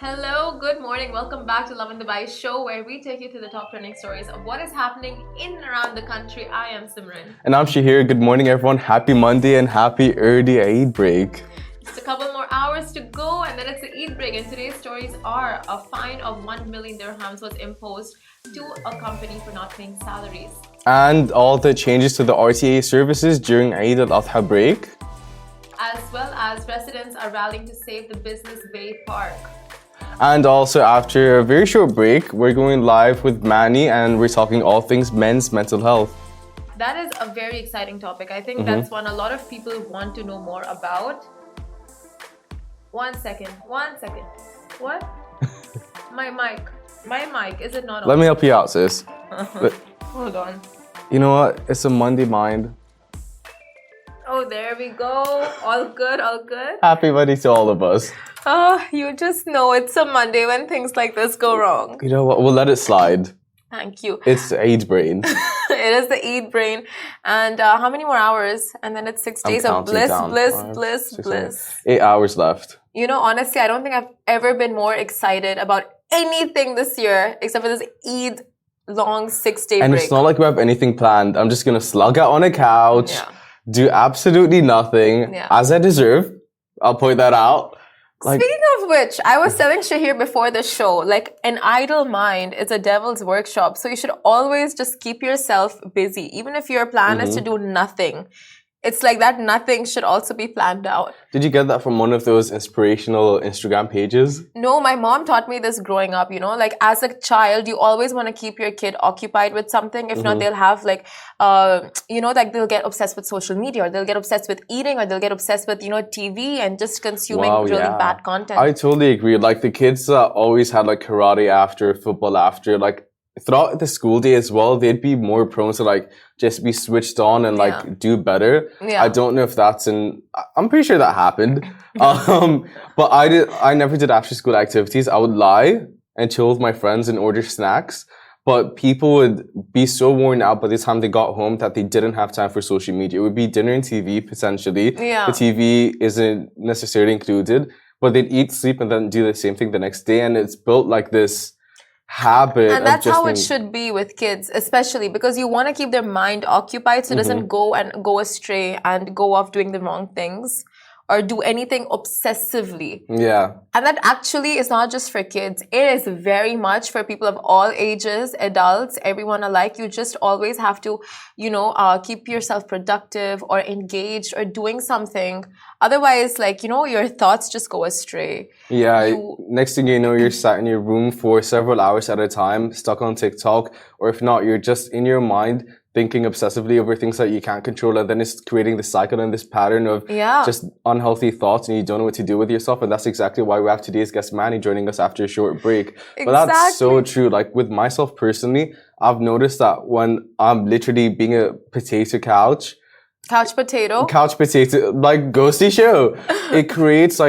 Hello, good morning. Welcome back to Lovin Dubai show where we take you to the top trending stories of what is happening in and around the country. I am Simran. And I'm Shahir. Good morning, everyone. Happy Monday and happy early Eid break. Just a couple more hours to go and then it's the Eid break. And today's stories are a fine of 1 million dirhams was imposed to a company for not paying salaries. And all the changes to the RTA services during Eid al-Adha break. As well as residents are rallying to save the Business Bay Park. And also, after a very short break, we're going live with Manny and we're talking all things men's mental health. That is a very exciting topic. I think that's one a lot of people want to know more about. One second. What? My mic, is it not on? Let me help you out, sis. Hold on. You know what? It's a Monday mind. Oh, there we go. All good. Happy Monday to all of us. Oh, you just know it's a Monday when things like this go wrong. You know what? We'll let it slide. Thank you. It's Eid brain. It is the Eid brain. And how many more hours? And then it's 6 days of bliss. 8 hours left. You know, honestly, I don't think I've ever been more excited about anything this year except for this Eid long 6-day break. And it's not like we have anything planned. I'm just going to slug out on a couch, do absolutely nothing, as I deserve. I'll point that out. Speaking of which, I was telling Shahir before the show, like an idle mind is a devil's workshop. So you should always just keep yourself busy. Even if your plan is to do nothing, it's like that nothing should also be planned out. Did you get that from one of those inspirational Instagram pages? No, my mom taught me this growing up, you know, like as a child, you always want to keep your kid occupied with something. If not, they'll have like, like they'll get obsessed with social media or they'll get obsessed with eating or they'll get obsessed with, TV and just consuming really bad content. I totally agree. Like the kids always had like karate after, football after, like throughout the school day as well, they'd be more prone to like just be switched on and like do better. I don't know if that's I'm pretty sure that happened. But I never did after school activities. I would lie and chill with my friends and order snacks. But people would be so worn out by the time they got home that they didn't have time for social media. It would be dinner and TV potentially. The TV isn't necessarily included, but they'd eat, sleep, and then do the same thing the next day. And it's built like this habit. And that's how it should be with kids, especially because you want to keep their mind occupied so it doesn't go astray and go off doing the wrong things or do anything obsessively. And that actually is not just for kids. It is very much for people of all ages, adults, everyone alike. You just always have to, keep yourself productive or engaged or doing something. Otherwise, your thoughts just go astray. Next thing you know, you're sat in your room for several hours at a time, stuck on TikTok, or if not, you're just in your mind thinking obsessively over things that you can't control, and then it's creating this cycle and this pattern of just unhealthy thoughts, and you don't know what to do with yourself. And that's exactly why we have today's guest Manny joining us after a short break. But that's so true. Like with myself personally, I've noticed that when I'm literally being a couch potato, like ghosty show, it creates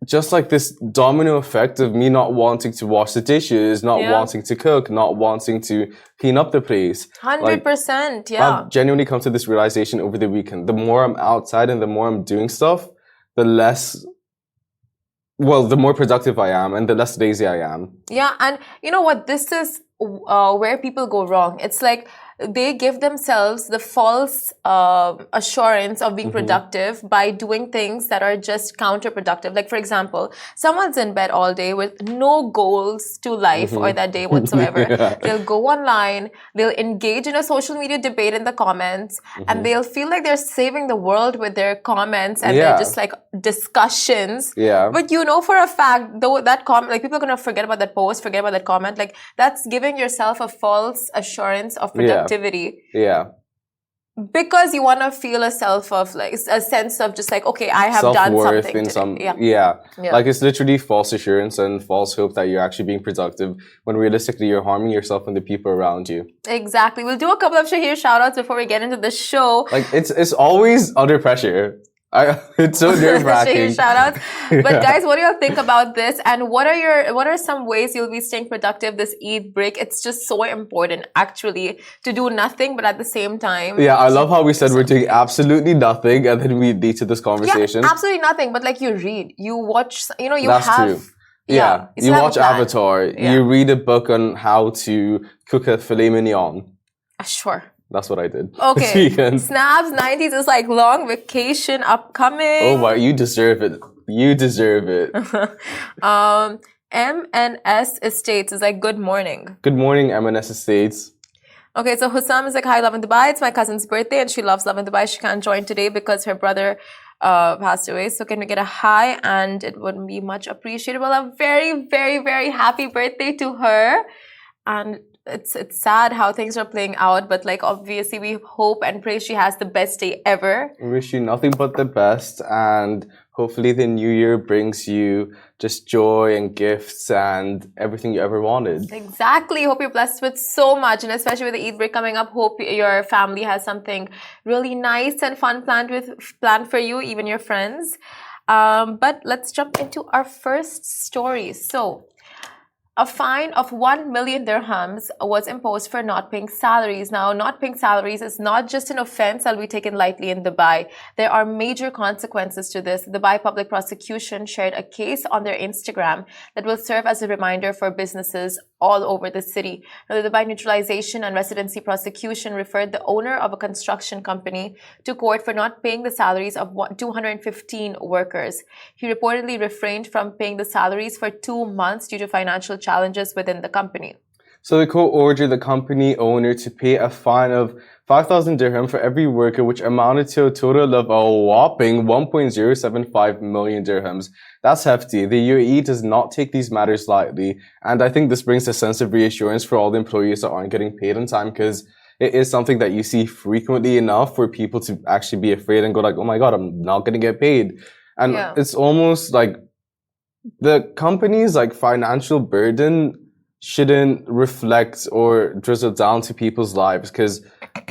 just like this domino effect of me not wanting to wash the dishes, not wanting to cook, not wanting to clean up the place. 100%, I've genuinely come to this realization over the weekend. The more I'm outside and the more I'm doing stuff, the more productive I am and the less lazy I am. Yeah, and you know what? This is where people go wrong. It's like they give themselves the false assurance of being productive by doing things that are just counterproductive. Like, for example, someone's in bed all day with no goals to life or that day whatsoever. They'll go online, they'll engage in a social media debate in the comments, and they'll feel like they're saving the world with their comments and they're just like discussions. But you know for a fact, though, that comment, like people are going to forget about that post, forget about that comment. Like that's giving yourself a false assurance of productivity. Because you want to feel a sense of just like, okay, I have done something today. Like it's literally false assurance and false hope that you're actually being productive when realistically you're harming yourself and the people around you. Exactly. We'll do a couple of Shahir shout-outs before we get into the show. Like it's always under pressure. It's so nerve-wracking. Shout outs. But guys, what do y'all think about this? And what are some ways you'll be staying productive this Eid break? It's just so important actually to do nothing, but at the same time. Yeah, I love how we said we're doing absolutely nothing and then we lead to this conversation. Yeah, absolutely nothing. But like you read, you watch, That's true. Yeah, You you still have a watch plan. Avatar, Yeah. you read a book on how to cook a filet mignon. Sure. That's what I did this Okay. weekend. Snaps 90s is like long vacation upcoming. Oh my, you deserve it. You deserve it. MNS Estates is like good morning. Good morning, M&S Estates. Okay, so Hussam is like, hi, Lovin Dubai. It's my cousin's birthday and she loves Lovin Dubai. She can't join today because her brother passed away. So can we get a hi? And it would be much appreciated. Well, a very, very, very happy birthday to her. And it's sad how things are playing out, but like obviously we hope and pray she has the best day ever. We wish you nothing but the best, and hopefully the new year brings you just joy and gifts and everything you ever wanted. Exactly. Hope you're blessed with so much, and especially with the Eid break coming up, hope your family has something really nice and fun planned for you, even your friends. But let's jump into our first story. So, a fine of 1 million dirhams was imposed for not paying salaries. Now, not paying salaries is not just an offense that will be taken lightly in Dubai. There are major consequences to this. The Dubai Public Prosecution shared a case on their Instagram that will serve as a reminder for businesses all over the city. Now, the Dubai Neutralization and Residency Prosecution referred the owner of a construction company to court for not paying the salaries of 215 workers. He reportedly refrained from paying the salaries for 2 months due to financial challenges within the company. So the court ordered the company owner to pay a fine of 5,000 dirham for every worker, which amounted to a total of a whopping 1.075 million dirhams. That's hefty. The UAE does not take these matters lightly, and I think this brings a sense of reassurance for all the employees that aren't getting paid on time, because it is something that you see frequently enough for people to actually be afraid and go like, oh my God, I'm not going to get paid. And it's almost like the company's like financial burden shouldn't reflect or drizzle down to people's lives, because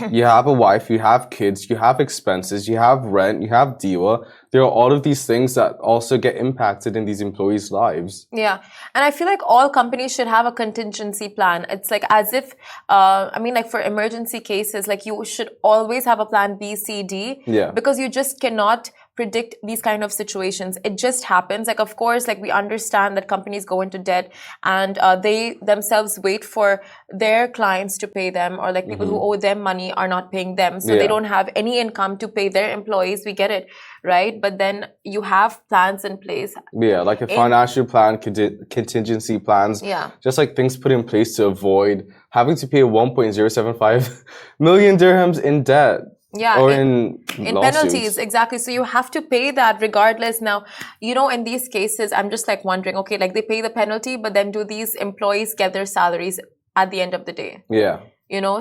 you have a wife, you have kids, you have expenses, you have rent, you have diwa. There are all of these things that also get impacted in these employees' lives. Yeah. And I feel like all companies should have a contingency plan. It's like as if, like for emergency cases, like you should always have a plan B, C, D. Yeah. Because you just cannot predict these kind of situations. It just happens. Like, of course, like we understand that companies go into debt and they themselves wait for their clients to pay them, or like people who owe them money are not paying them. So they don't have any income to pay their employees. We get it, right? But then you have plans in place. Yeah, like a financial plan, contingency plans. Yeah. Just like things put in place to avoid having to pay 1.075 million dirhams in debt. Yeah, or in lawsuits. penalties, exactly. So you have to pay that regardless. Now, in these cases, I'm just like wondering, okay, like they pay the penalty, but then do these employees get their salaries at the end of the day? Yeah.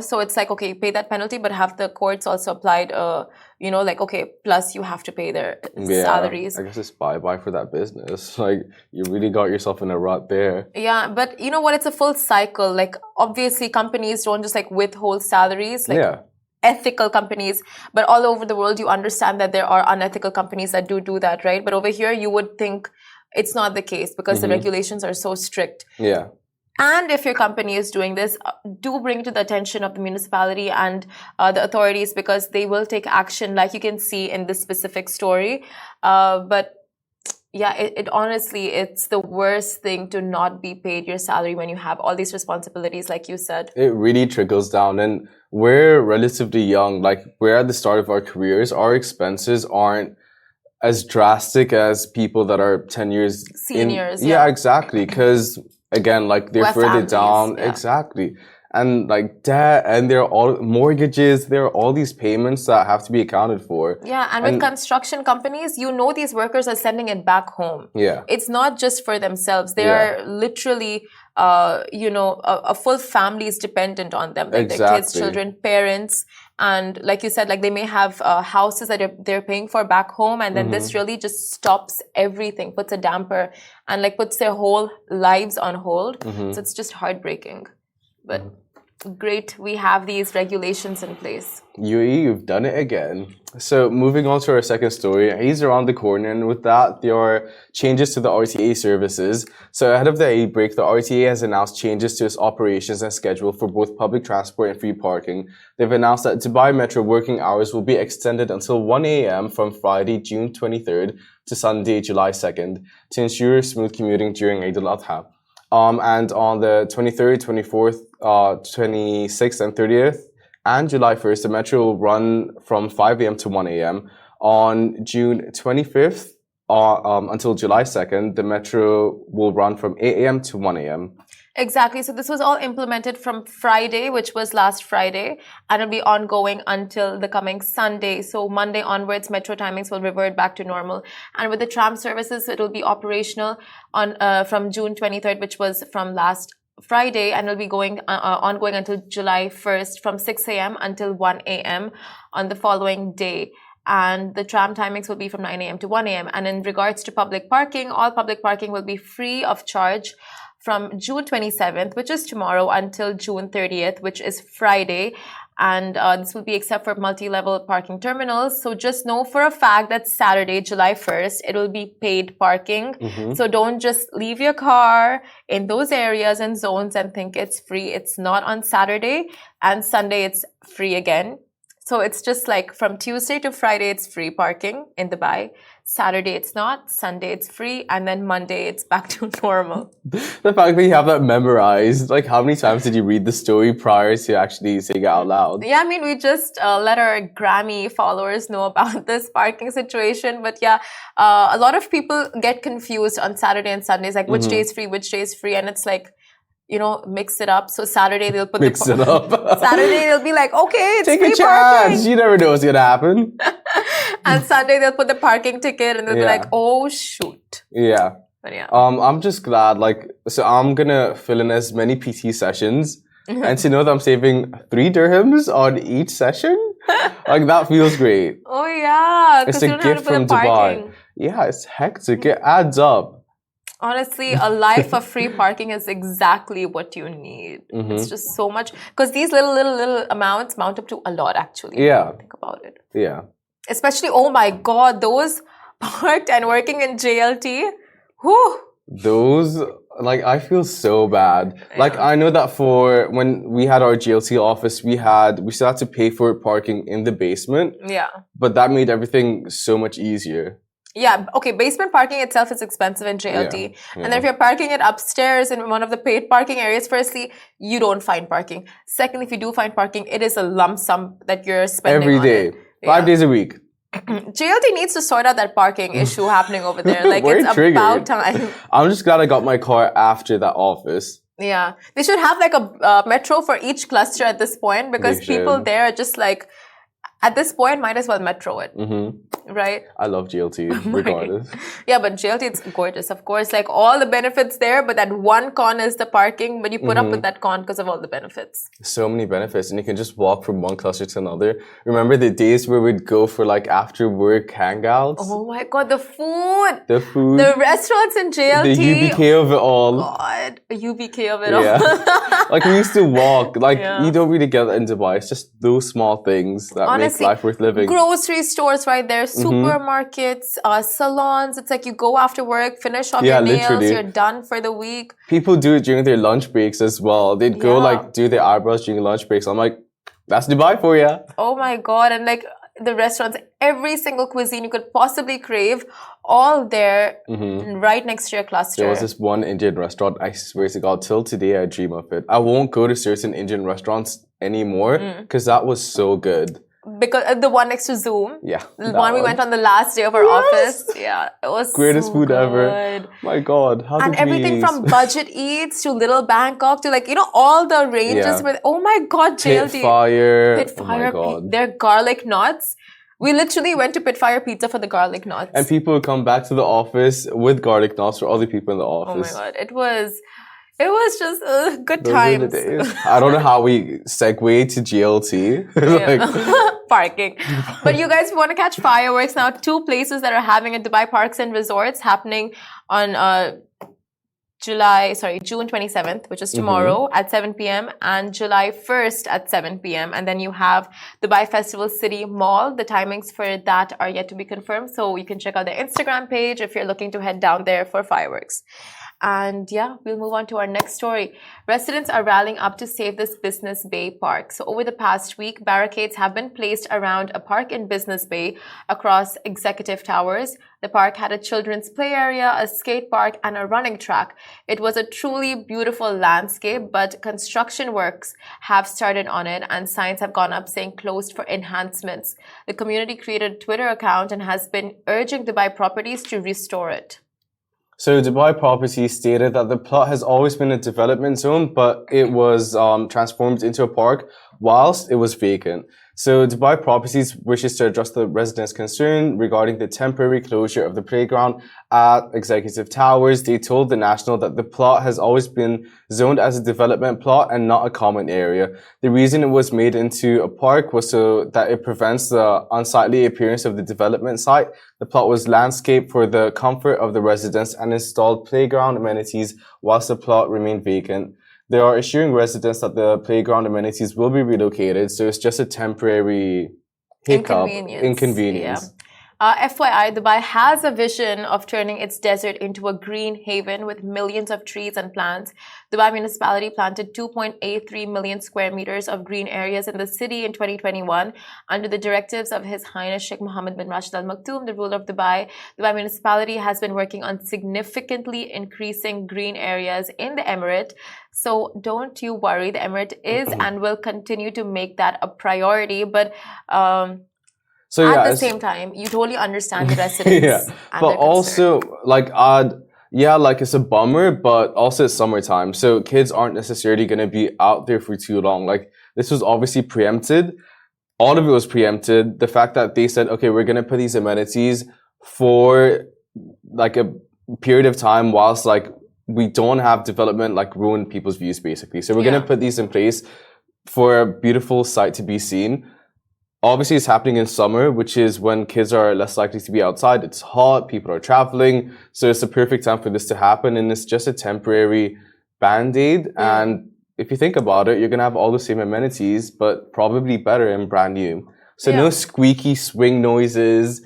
So it's like, okay, pay that penalty, but have the courts also applied, like, okay, plus you have to pay their salaries. I guess it's bye-bye for that business. Like, you really got yourself in a rut there. Yeah, but you know what? It's a full cycle. Like, obviously, companies don't just like withhold salaries. Like, ethical companies, but all over the world you understand that there are unethical companies that do that, right? But over here you would think it's not the case because the regulations are so strict. Yeah. And if your company is doing this, do bring it to the attention of the municipality and the authorities, because they will take action, like you can see in this specific story. But yeah, it honestly, it's the worst thing to not be paid your salary when you have all these responsibilities, like you said. It really trickles down, and we're relatively young. Like, we're at the start of our careers. Our expenses aren't as drastic as people that are 10 years seniors. Yeah, exactly. Because again, like they're further down. Yeah. Exactly. And like debt, and there are all mortgages, there are all these payments that have to be accounted for. Yeah, and with construction companies, these workers are sending it back home. Yeah. It's not just for themselves. They are literally, a full family is dependent on them. Like their kids, children, parents. And like you said, like they may have houses that they're paying for back home. And then this really just stops everything, puts a damper, and like puts their whole lives on hold. So it's just heartbreaking. But Great, we have these regulations in place. UAE, you've done it again. So moving on to our second story, Eid's around the corner, and with that, there are changes to the RTA services. So ahead of the Eid break, the RTA has announced changes to its operations and schedule for both public transport and free parking. They've announced that Dubai Metro working hours will be extended until 1 a.m. from Friday, June 23rd to Sunday, July 2nd to ensure smooth commuting during Eid al-Adha. And on the 23rd, 24th, 26th, and 30th, and July 1st, the metro will run from 5 a.m. to 1 a.m. On June 25th until July 2nd, the metro will run from 8 a.m. to 1 a.m. Exactly. So this was all implemented from Friday, which was last Friday, and it'll be ongoing until the coming Sunday. So Monday onwards, metro timings will revert back to normal. And with the tram services, it'll be operational on from June 23rd, which was from last Friday, and it'll be ongoing until July 1st from 6 a.m. until 1 a.m. on the following day. And the tram timings will be from 9 a.m. to 1 a.m. And in regards to public parking, all public parking will be free of charge from June 27th, which is tomorrow, until June 30th, which is Friday. And this will be except for multi-level parking terminals. So just know for a fact that Saturday, July 1st, it will be paid parking. So don't just leave your car in those areas and zones and think it's free. It's not on Saturday, and Sunday it's free again. So it's just like from Tuesday to Friday, it's free parking in Dubai. Saturday, it's not. Sunday, it's free. And then Monday, it's back to normal. The fact that you have that memorized, like how many times did you read the story prior to actually saying it out loud? Yeah, I mean, we just let our Grammy followers know about this parking situation. But yeah, a lot of people get confused on Saturday and Sundays, like which day is free, which day is free. And it's like, you know, mix it up. So Saturday they'll put Mix it up. Saturday they'll be like, okay, it's Take free a chance. parking. You never know what's gonna happen. And Sunday they'll put the parking ticket and they'll be like, oh shoot. Yeah. But yeah. I'm just glad, like, so I'm gonna fill in as many PT sessions, and to know that I'm saving 3 dirhams on each session, like that feels great. Oh yeah, It's because a you don't have gift to put from the parking. Dubai. Yeah, it's hectic. It adds up. Honestly, a life of free parking is exactly what you need. It's just so much, because these little amounts mount up to a lot actually. Yeah. When you think about it. Yeah. Especially, oh my God, those parked and working in JLT. Whew. Those, like, I feel so bad. Like, I know that for when we had our GLT office, we still had to pay for parking in the basement. Yeah. But that made everything so much easier. Yeah, okay, basement parking itself is expensive in JLT. And then if you're parking it upstairs in one of the paid parking areas, firstly, you don't find parking. Secondly, if you do find parking, it is a lump sum that you're spending Every day. 5 days a week. JLT needs to sort out that parking issue happening over there. Like, We're it's triggered. about time. I'm just glad I got my car after that office. Yeah. They should have like a metro for each cluster at this point, because people there are just like, at this point, might as well metro it. Right? I love GLT, regardless. Yeah, but JLT, it's gorgeous, of course. Like, all the benefits there, but that one con is the parking. But you put up with that con because of all the benefits. So many benefits, and you can just walk from one cluster to another. Remember the days where we'd go for like after work hangouts? Oh my God, the food! The food. The restaurants in JLT. The UBK of it all. God, a UBK of it all. Yeah. Like, we used to walk. Like, you don't really get that in Dubai. It's just those small things that Honestly, make life worth living. Grocery stores right there, supermarkets, salons. It's like you go after work, finish off your nails, literally. you're done for the week. People do it during their lunch breaks as well. They'd go like do their eyebrows during lunch breaks. I'm like, that's Dubai for you. Oh my God. And like the restaurants, every single cuisine you could possibly crave, all there right next to your cluster. There was this one Indian restaurant, I swear to God, till today I dream of it. I won't go to certain Indian restaurants anymore because that was so good. Because the one next to Zoom. Yeah. The one we went on the last day of our office. Yeah. It was greatest so food good. ever. My God. How and did everything we from budget eats to Little Bangkok to like, you know, all the ranges with, oh my God, JLT. Pitfire. Pitfire. Oh my God. Their garlic knots. We literally went to Pitfire Pizza for the garlic knots. And people would come back to the office with garlic knots for other people in the office. Oh my God. It was just good Those times. were the days. I don't know how we segue to GLT. Like, parking. But you guys want to catch fireworks now. 2 places that are having a Dubai Parks and Resorts happening on June 27th, which is tomorrow at 7 p.m. and July 1st at 7 p.m. And then you have Dubai Festival City Mall. The timings for that are yet to be confirmed. So you can check out their Instagram page if you're looking to head down there for fireworks. And yeah, we'll move on to our next story. Residents are rallying up to save this Business Bay park. So over the past week, barricades have been placed around a park in Business Bay across executive towers. The park had a children's play area, a skate park, and a running track. It was a truly beautiful landscape, but construction works have started on it and signs have gone up saying closed for enhancements. The community created a Twitter account and has been urging Dubai Properties to restore it. So Dubai Properties stated that the plot has always been a development zone, but it was transformed into a park whilst it was vacant. So Dubai Properties wishes to address the residents' concern regarding the temporary closure of the playground at Executive Towers. They told The National that the plot has always been zoned as a development plot and not a common area. The reason it was made into a park was so that it prevents the unsightly appearance of the development site. The plot was landscaped for the comfort of the residents and installed playground amenities whilst the plot remained vacant. They are assuring residents that the playground amenities will be relocated, so it's just a temporary inconvenience. Yeah. FYI, Dubai has a vision of turning its desert into a green haven with millions of trees and plants. Dubai municipality planted 2.83 million square meters of green areas in the city in 2021 under the directives of His Highness Sheikh Mohammed bin Rashid Al Maktoum, the ruler of Dubai. Dubai municipality has been working on significantly increasing green areas in the emirate. So don't you worry, the emirate is and will continue to make that a priority. But at the same time, you totally understand the residents. Yeah, and but also it's a bummer, but also it's summertime, so kids aren't necessarily going to be out there for too long. Like, this was obviously preempted. All of it was preempted. The fact that they said, okay, we're going to put these amenities for like a period of time whilst like we don't have development like ruin people's views, basically. So we're going to put these in place for a beautiful sight to be seen. Obviously, it's happening in summer, which is when kids are less likely to be outside. It's hot, people are traveling. So it's the perfect time for this to happen. And it's just a temporary band-aid. Yeah. And if you think about it, you're going to have all the same amenities, but probably better and brand new. So no squeaky swing noises,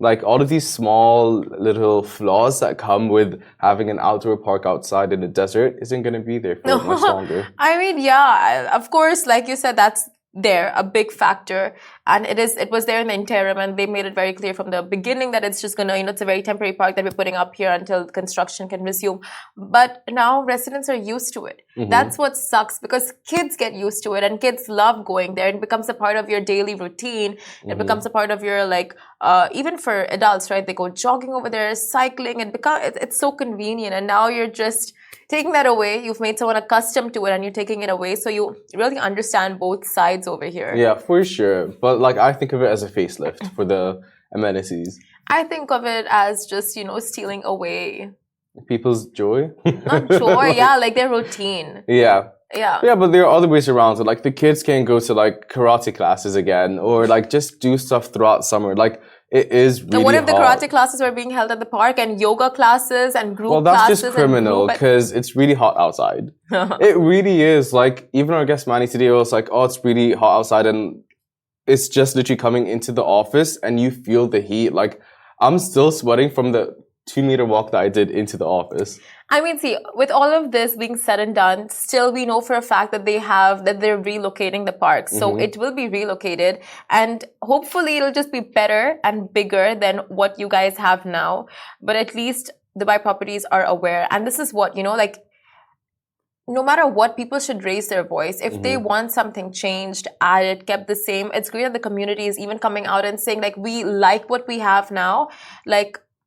like all of these small little flaws that come with having an outdoor park outside in the desert isn't going to be there for much longer. I mean, of course, like you said, that's a big factor, and it was there in the interim, and they made it very clear from the beginning that it's just gonna, it's a very temporary park that we're putting up here until construction can resume. But now residents are used to it. That's what sucks, because kids get used to it, and kids love going there. It becomes a part of your daily routine. It becomes a part of your even for adults, right? They go jogging over there, cycling. It's so convenient, and now you're just taking that away. You've made someone accustomed to it and you're taking it away. So you really understand both sides over here. Yeah, for sure. But I think of it as a facelift for the amenities. I think of it as just, stealing away people's joy. Not joy, like their routine. Yeah. Yeah. Yeah, but there are other ways around it. Like, the kids can go to karate classes again, or just do stuff throughout summer. It is really hot. What if the karate classes were being held at the park, and yoga classes and group classes? Well, that's just criminal, because it's really hot outside. It really is. Even our guest Manny today was like, oh, it's really hot outside, and it's just literally coming into the office and you feel the heat. I'm still sweating from the 2-meter walk that I did into the office. I mean, see, with all of this being said and done, still we know for a fact that they're relocating the park. So it will be relocated, and hopefully it'll just be better and bigger than what you guys have now. But at least Dubai Properties are aware. And this is what, no matter what, people should raise their voice. If they want something changed, added, kept the same, it's great that the community is even coming out and saying, we like what we have now.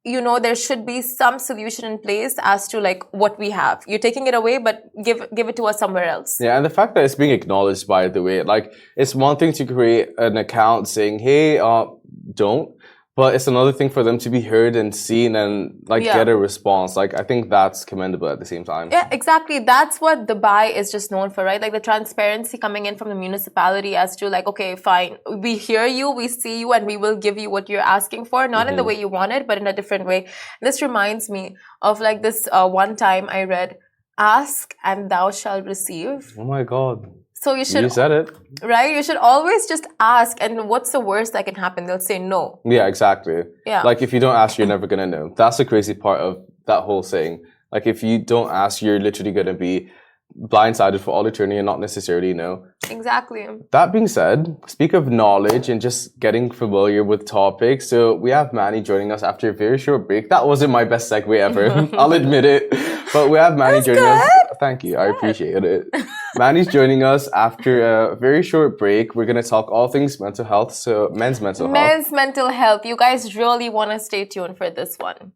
There should be some solution in place as to what we have. You're taking it away, but give it to us somewhere else. Yeah, and the fact that it's being acknowledged, by the way, it's one thing to create an account saying, hey, don't. But it's another thing for them to be heard and seen and like Yeah. get a response. Like I think that's commendable at the same time. Yeah, exactly. That's what Dubai is just known for, right? Like the transparency coming in from the municipality as to like, okay, fine, we hear you, we see you, and we will give you what you're asking for, not in the way you want it, but in a different way. This reminds me of like this one time I read, ask and thou shalt receive. Oh my God. So you should, You said it. right? You should always just ask, and what's the worst that can happen? They'll say no. Yeah, exactly. Yeah. Like if you don't ask, you're never gonna know. That's the crazy part of that whole saying. Like if you don't ask, you're literally gonna be blindsided for all eternity and not necessarily know. Exactly. That being said, speak of knowledge and just getting familiar with topics. So we have Manny joining us after a very short break. That wasn't my best segue ever. I'll admit it. But we have Manny joining us. Thank you. I appreciate it. Manny's joining us after a very short break. We're going to talk all things mental health. So men's mental health. Men's mental health. You guys really want to stay tuned for this one.